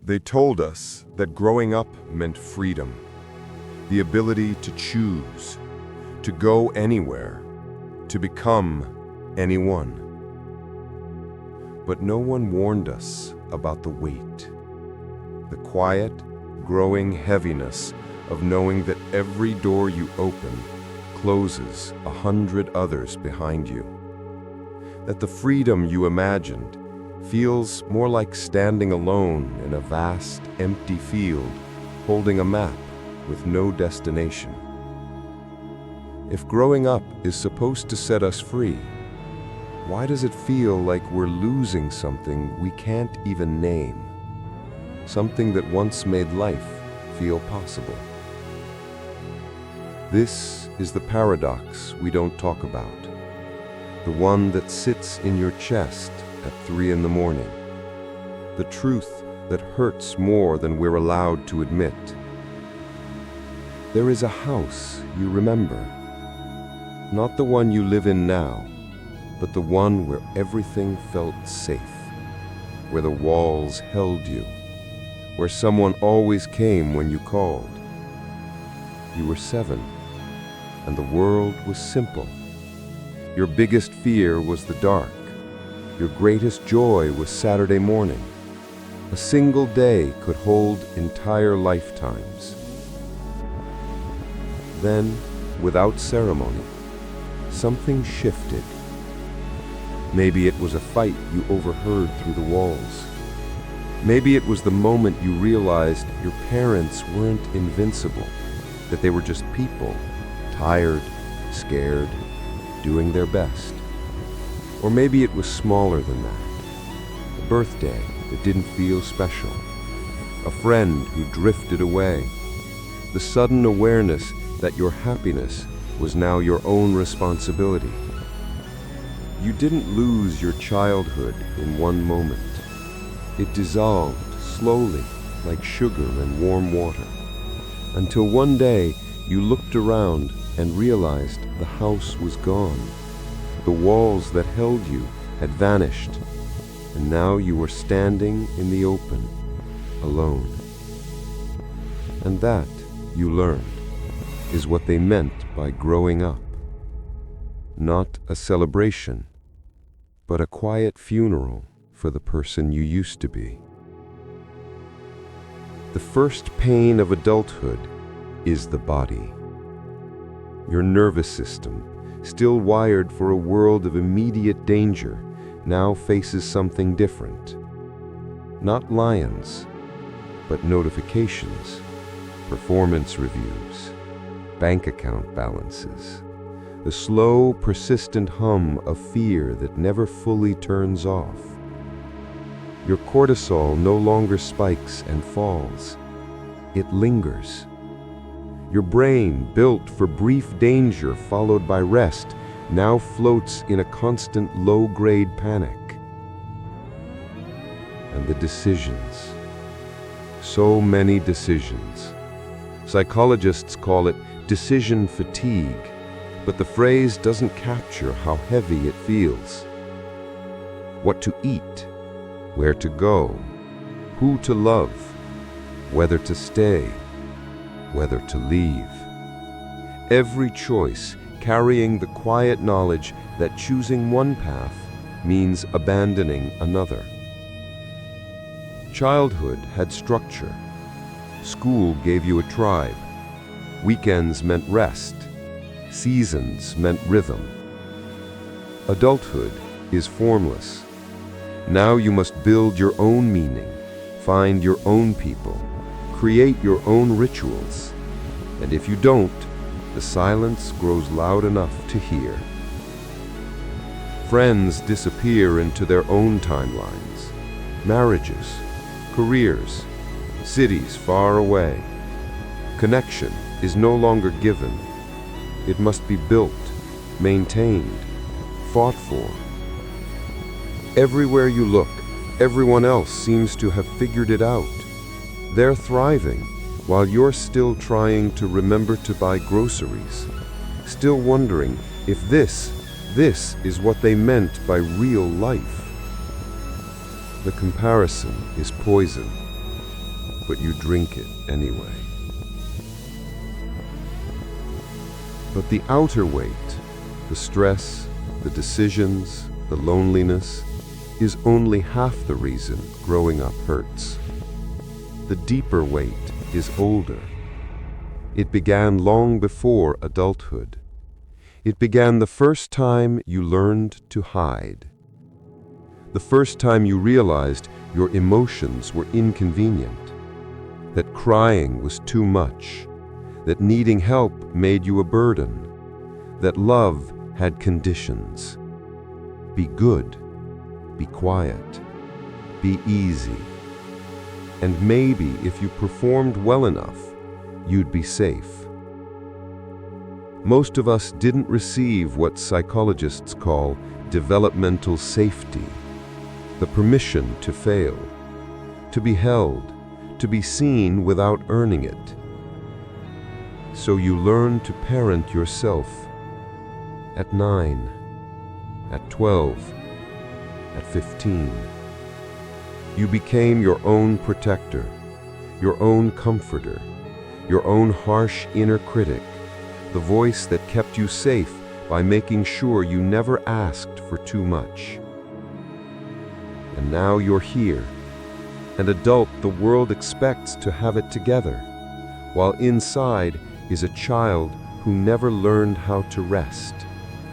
They told us that growing up meant freedom, the ability to choose, to go anywhere, to become anyone. But no one warned us about the weight, the quiet, growing heaviness of knowing that every door you open closes 100 others behind you. That the freedom you imagined feels more like standing alone in a vast, empty field, holding a map with no destination. If growing up is supposed to set us free, why does it feel like we're losing something we can't even name? Something that once made life feel possible. This is the paradox we don't talk about. The one that sits in your chest at 3 in the morning. The truth that hurts more than we're allowed to admit. There is a house you remember. Not the one you live in now, but the one where everything felt safe. Where the walls held you. Where someone always came when you called. You were 7, and the world was simple. Your biggest fear was the dark. Your greatest joy was Saturday morning. A single day could hold entire lifetimes. Then, without ceremony, something shifted. Maybe it was a fight you overheard through the walls. Maybe it was the moment you realized your parents weren't invincible, that they were just people, tired, scared, doing their best. Or maybe it was smaller than that. A birthday that didn't feel special. A friend who drifted away. The sudden awareness that your happiness was now your own responsibility. You didn't lose your childhood in one moment. It dissolved slowly like sugar in warm water. Until one day you looked around and realized the house was gone. The walls that held you had vanished, and now you were standing in the open, alone. And that, you learned, is what they meant by growing up. Not a celebration, but a quiet funeral for the person you used to be. The first pain of adulthood is the body. Your nervous system, still wired for a world of immediate danger, now faces something different. Not lions, but notifications, performance reviews, bank account balances, the slow, persistent hum of fear that never fully turns off. Your cortisol no longer spikes and falls. It lingers. Your brain, built for brief danger followed by rest, now floats in a constant low-grade panic. And the decisions. So many decisions. Psychologists call it decision fatigue, but the phrase doesn't capture how heavy it feels. What to eat, where to go, who to love, whether to stay, whether to leave. Every choice carrying the quiet knowledge that choosing one path means abandoning another. Childhood had structure. School gave you a tribe. Weekends meant rest. Seasons meant rhythm. Adulthood is formless. Now you must build your own meaning, find your own people, create your own rituals. And if you don't, the silence grows loud enough to hear. Friends disappear into their own timelines. Marriages, careers, cities far away. Connection is no longer given. It must be built, maintained, fought for. Everywhere you look, everyone else seems to have figured it out. They're thriving, while you're still trying to remember to buy groceries, still wondering if this is what they meant by real life. The comparison is poison. but you drink it anyway. But the outer weight, the stress, the decisions, the loneliness, is only half the reason growing up hurts. The deeper weight is older. It began long before adulthood. It began the first time you learned to hide. The first time you realized your emotions were inconvenient, that crying was too much, that needing help made you a burden, that love had conditions. Be good, be quiet, be easy. And maybe if you performed well enough, you'd be safe. Most of us didn't receive what psychologists call developmental safety, the permission to fail, to be held, to be seen without earning it. So you learn to parent yourself at 9, at 12, at 15. You became your own protector, your own comforter, your own harsh inner critic, the voice that kept you safe by making sure you never asked for too much. And now you're here, an adult the world expects to have it together, while inside is a child who never learned how to rest,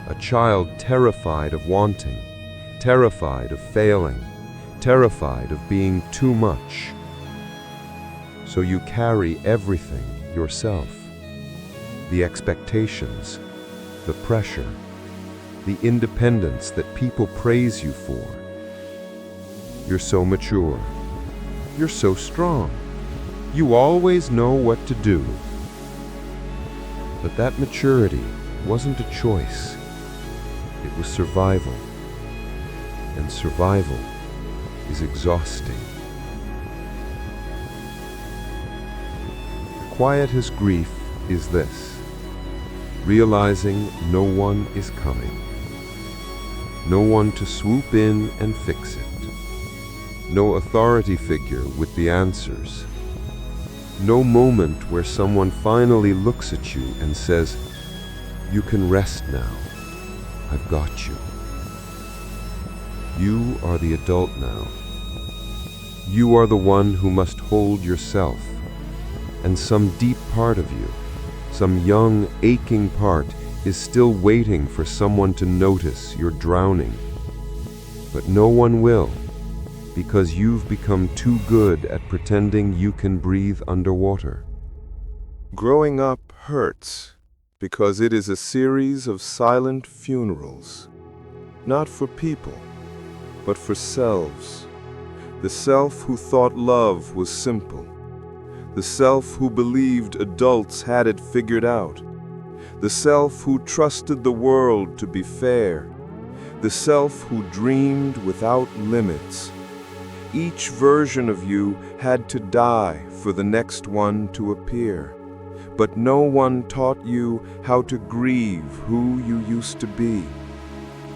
a child terrified of wanting, terrified of failing, terrified of being too much. So you carry everything yourself. The expectations, the pressure, the independence that people praise you for. You're so mature. You're so strong. You always know what to do. But that maturity wasn't a choice. It was survival. And survival is exhausting. Quiet as grief is this: realizing no one is coming. No one to swoop in and fix it. No authority figure with the answers. No moment where someone finally looks at you and says, "You can rest now. I've got you." You are the adult now. You are the one who must hold yourself. And some deep part of you, some young, aching part, is still waiting for someone to notice you're drowning. But no one will, because you've become too good at pretending you can breathe underwater. Growing up hurts because it is a series of silent funerals, not for people, but for selves. The self who thought love was simple. The self who believed adults had it figured out. The self who trusted the world to be fair. The self who dreamed without limits. Each version of you had to die for the next one to appear. But no one taught you how to grieve who you used to be.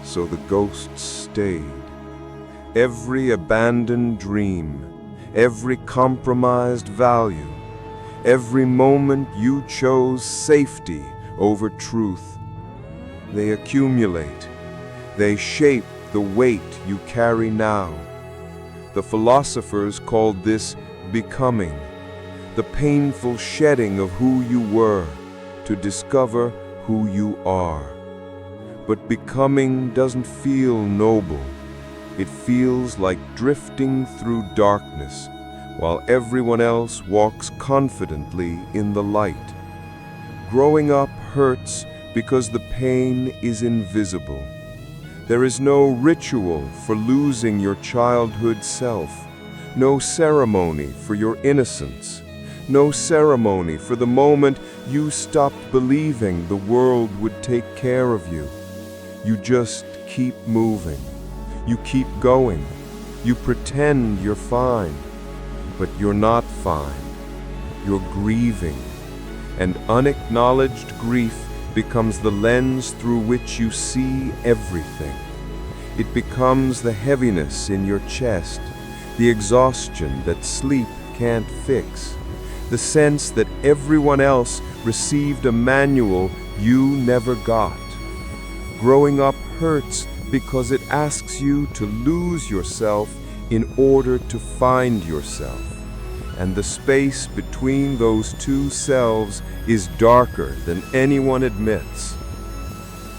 So the ghosts stayed. Every abandoned dream, every compromised value, every moment you chose safety over truth. They accumulate. They shape the weight you carry now. The philosophers called this becoming, the painful shedding of who you were to discover who you are. But becoming doesn't feel noble. It feels like drifting through darkness while everyone else walks confidently in the light. Growing up hurts because the pain is invisible. There is no ritual for losing your childhood self, no ceremony for your innocence, no ceremony for the moment you stopped believing the world would take care of you. You just keep moving. You keep going. You pretend you're fine, but you're not fine. You're grieving, and unacknowledged grief becomes the lens through which you see everything. It becomes the heaviness in your chest, the exhaustion that sleep can't fix, the sense that everyone else received a manual you never got. Growing up hurts because it asks you to lose yourself in order to find yourself. And the space between those two selves is darker than anyone admits.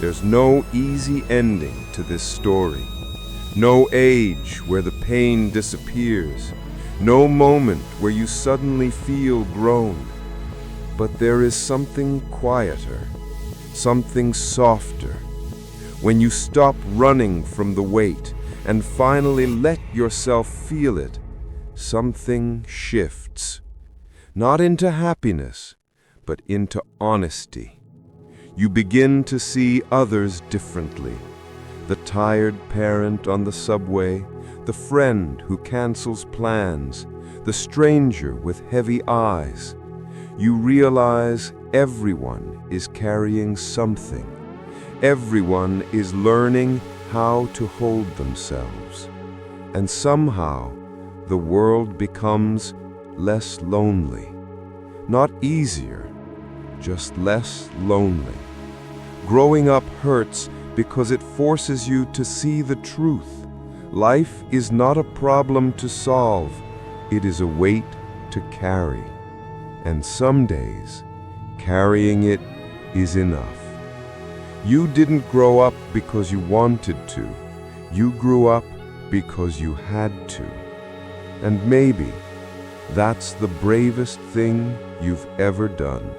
There's no easy ending to this story. No age where the pain disappears. No moment where you suddenly feel grown. But there is something quieter, something softer. When you stop running from the weight and finally let yourself feel it, something shifts. Not into happiness, but into honesty. You begin to see others differently. The tired parent on the subway, the friend who cancels plans, the stranger with heavy eyes. You realize everyone is carrying something. Everyone is learning how to hold themselves. And somehow, the world becomes less lonely. Not easier, just less lonely. Growing up hurts because it forces you to see the truth. Life is not a problem to solve, it is a weight to carry. And some days, carrying it is enough. You didn't grow up because you wanted to. You grew up because you had to. And maybe that's the bravest thing you've ever done.